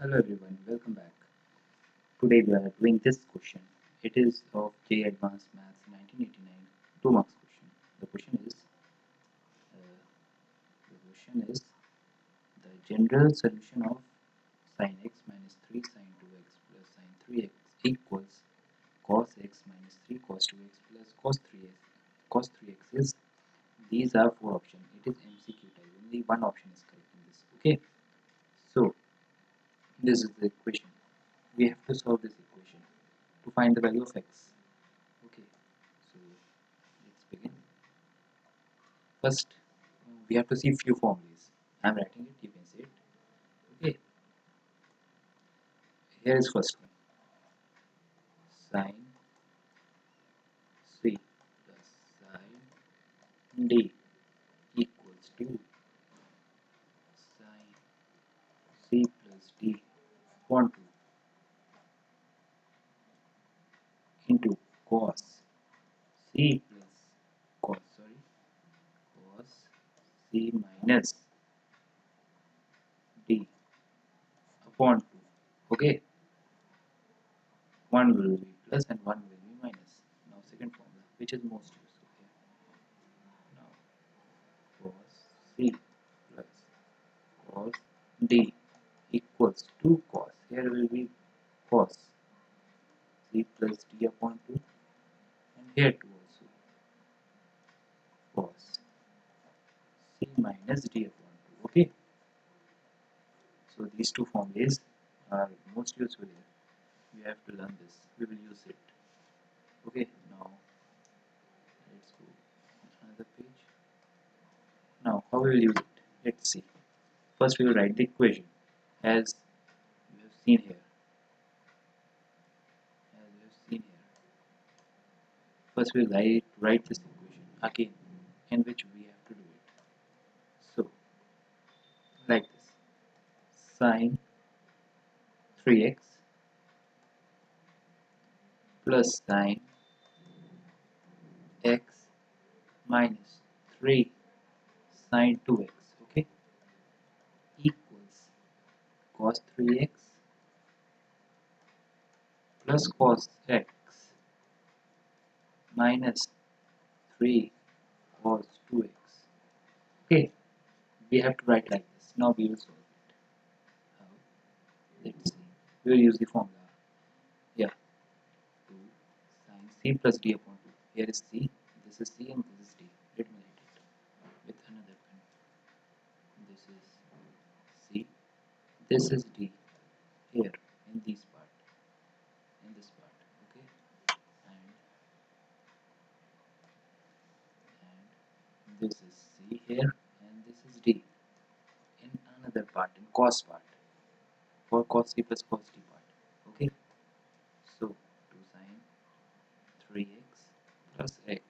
Hello everyone, welcome back. Today we are doing this question. It is of JEE Advanced Maths 1989, 2 marks question. The question is, uh, the general solution of sin x minus 3 sin 2x plus sin 3x equals cos x minus 3 cos 2x plus cos 3x is. These are 4 options. It is MCQ type. Only one option is correct in this. Okay. So this is the equation. We have to solve this equation to find the value of x. Okay, so let's begin. First, we have to see few formulas. I am writing it, you can see it. Okay, here is first one. Sin C plus sin D equals to sin C plus D upon 2 into cos C plus cos C minus D upon 2. Okay, one will be plus and one will be minus. Now second formula, which is most useful here. Now cos C plus cos D equals to cos. Here will be cos C plus D upon 2 and here 2 also cos C minus D upon 2. Okay, so these two formulas are most useful here. You have to learn this. We will use it. Okay, now let's go another page. Now how we will use it? Let's see. First we will write the equation as you have seen here. First we will write this equation again in which we have to do it. So like this, sin 3x plus sin x minus 3 sin 2x, okay, equals cos 3x plus cos x minus 3 cos 2x. Okay, we have to write like this. Now we will solve it. How? Let's see. We will use the formula. Yeah, 2 sin C plus D upon 2. Here is C, this is C and this is D. Let me write it with another pen. This is C, this is D here in this part, okay, and this is C here and this is D in another part, in cos part, for cos C plus cos D part. Okay, so 2 sin 3x plus x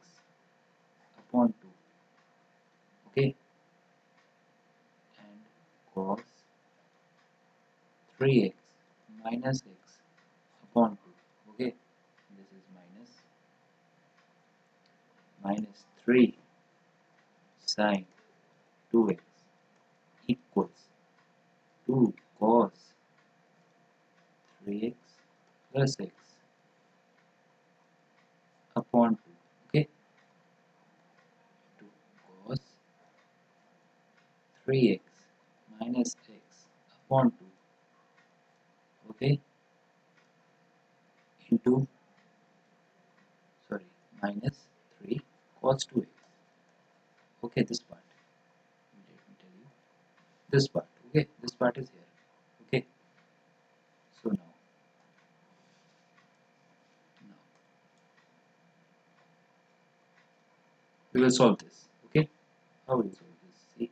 upon 2, okay, and cos 3x minus x upon 2, okay, this is minus 3 sin 2x equals 2 cos 3x plus x upon 2, okay, 2 cos 3x minus x upon 2, okay, into, sorry, minus 3 cos 2x, okay, this part, let me tell you, this part, okay, this part is here, okay, so now we will solve this, okay, how will we solve this? See,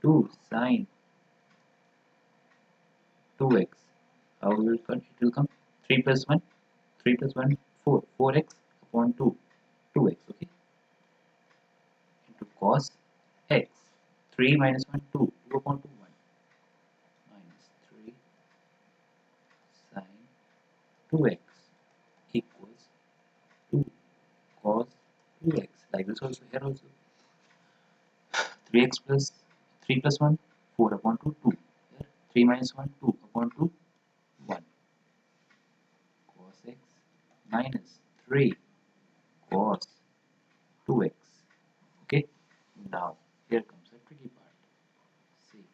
2 sin 2x, how will come? It will come 3 plus 1, 3 plus 1, 4, 4x upon 2, 2x, okay, into cos x, 3 minus 1, 2, 2 upon 2, 1, minus 3 sin 2x equals 2 cos 2x, like this also, here also, 3x plus 3 plus 1, 4 upon 2, 2, here 3 minus 1, 2 upon 2, 1. Cos x minus 3 cos 2x. Okay, now here comes the tricky part. See,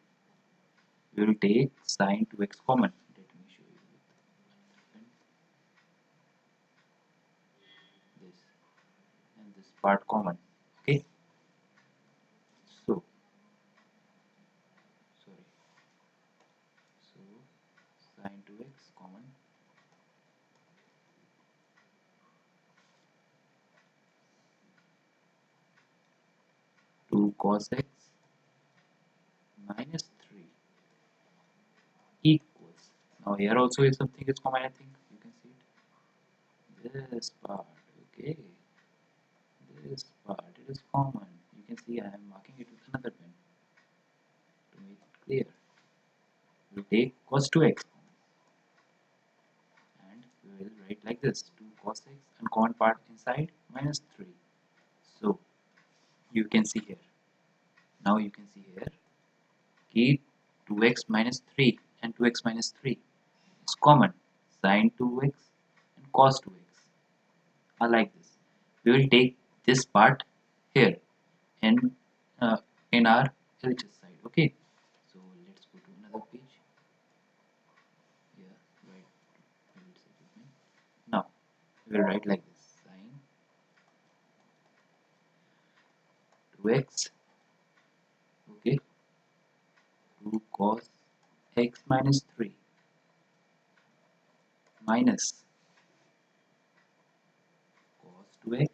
we will take sine 2x common. Let me show you with this and this part common. Okay, so sorry, so sine 2x common, 2 cos x minus 3 equals. Now here also if something is common, I think you can see it. This part, okay, this part it is common. You can see I am marking it with another pen to make it clear. We take cos 2x and we will write like this: 2 cos x and common part inside minus 3. So you can see here. Now you can see here. Keep 2x minus 3 and 2x minus 3 is common. Sine 2x and cos 2x are like this. We will take this part here in uh, in our LHS side. Okay. So let's go to another page. Yeah, right. Now we will write like this: sine 2x, okay, 2 cos x minus 3 minus cos 2x,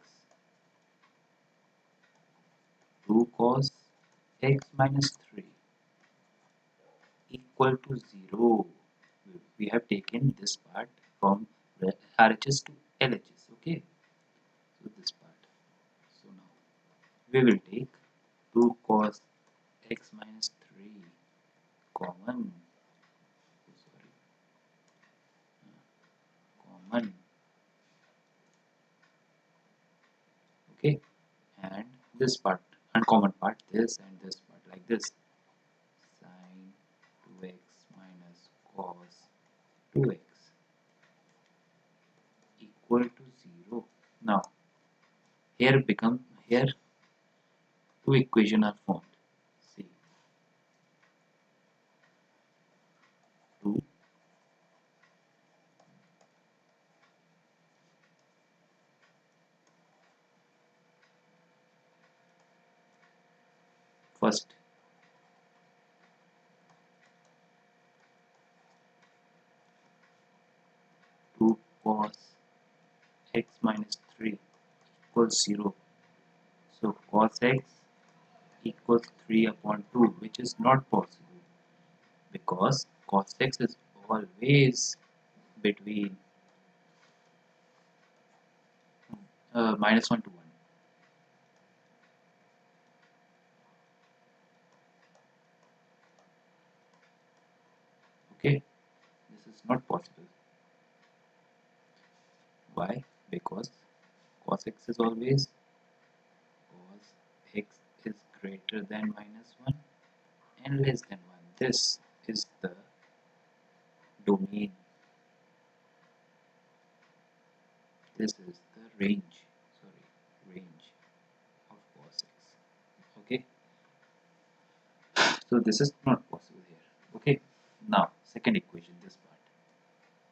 2 cos x minus 3 equal to 0. We have taken this part from RHS to LHS. Okay, so this part. So now we will take 2 cos x minus 3 common. Sorry, common. Okay, and this part, uncommon part, this and this part, like this: sine 2x minus cos 2x equal to 0. Now here two equations are formed. See, 2 first, 2 cos x minus 3 equals 0. So cos x equals 3 upon 2, which is not possible because cos x is always between minus 1 to 1. Okay, this is not possible. Why? Because cos x is always cos x is greater than minus 1 and less than 1. This is the domain. This is the range. Sorry, range of cos x. Okay, so this is not possible here. Okay, now second equation, this part.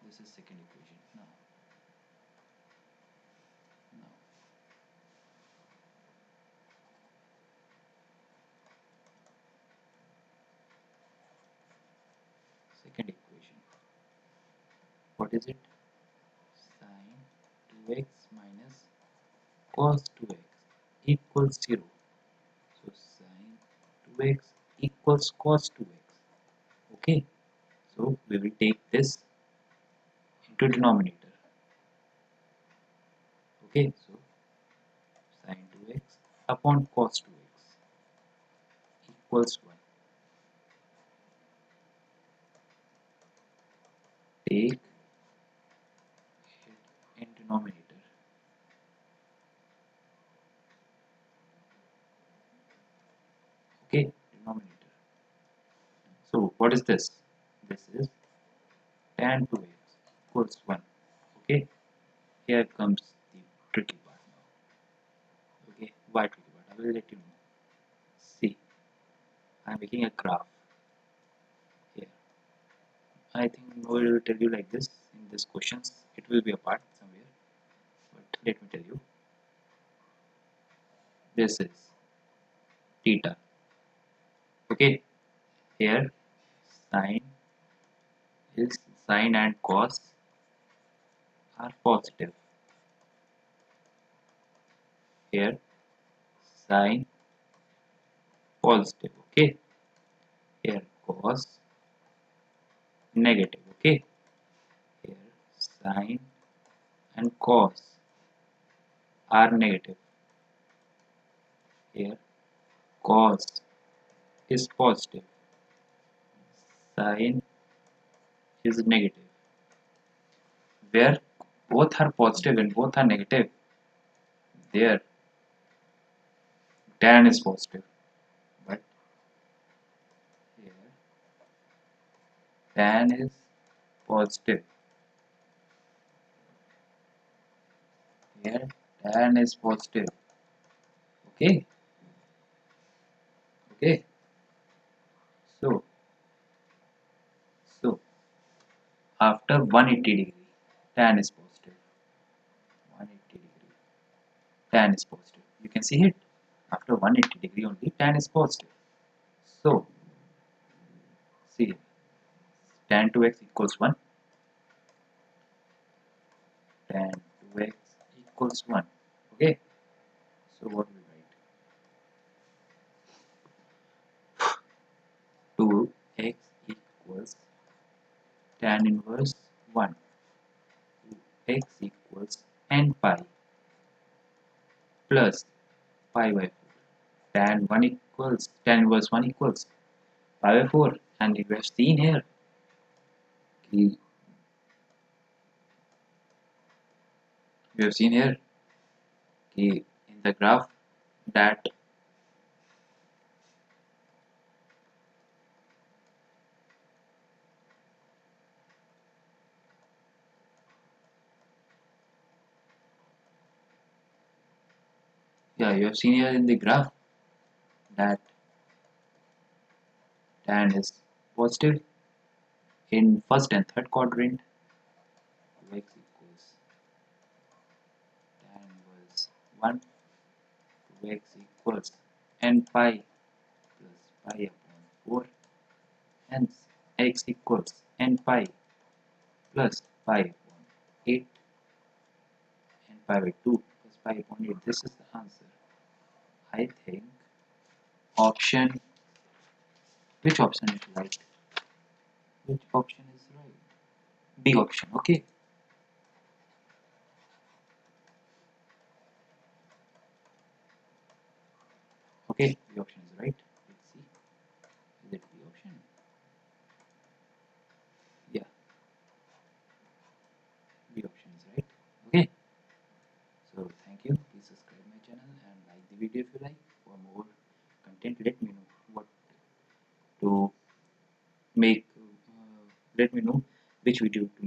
This is second equation. Now second equation. What is it? Sine 2x minus cos 2x equals 0. So sine 2x equals cos 2x. Okay, so we will take this into denominator. Okay, so sine 2x upon cos 2x equals 1. Take it in denominator. Okay, denominator. So what is this? this is tan 2x equals 1. Okay, here comes the tricky part now. Okay, why tricky part? I will let you know. See, I am making a graph here. I think nobody will tell you like this in this questions. It will be a part somewhere, but let me tell you. This is theta. Okay, here sine is sine and cos are positive. Here sine positive. Okay, here cos negative. Okay, here sine and cos are negative. Here cos is positive, sine is negative. Where both are positive and both are negative, there tan is positive. But here tan is positive. Here tan is positive. Okay, okay. So, so after 180 degree, tan is positive. 180 degree, tan is positive. You can see it. After 180 degree only, tan is positive. So, see, tan 2x equals 1. Tan 2x equals 1. Okay. So, what we write? 2x equals tan inverse 1. 2x equals n pi plus pi by 4. Tan 1 equals tan inverse 1 equals pi by 4. And you have seen here, you have seen here in the graph that you have seen here in the graph that tan is positive in first and third quadrant. 2x equals tan inverse 1. 2x equals n pi plus pi upon 4. Hence x equals n pi plus pi upon 8 and pi by 2 plus pi upon 8. This is the answer. I think option, which option is right? Which option is right? B option. Okay. Okay, B option is right. Let's see. Is it B option? Yeah, B option is right. Okay. So thank you. Please subscribe my channel and like the video if you like. For more content, let me know what to make. Let me know which video to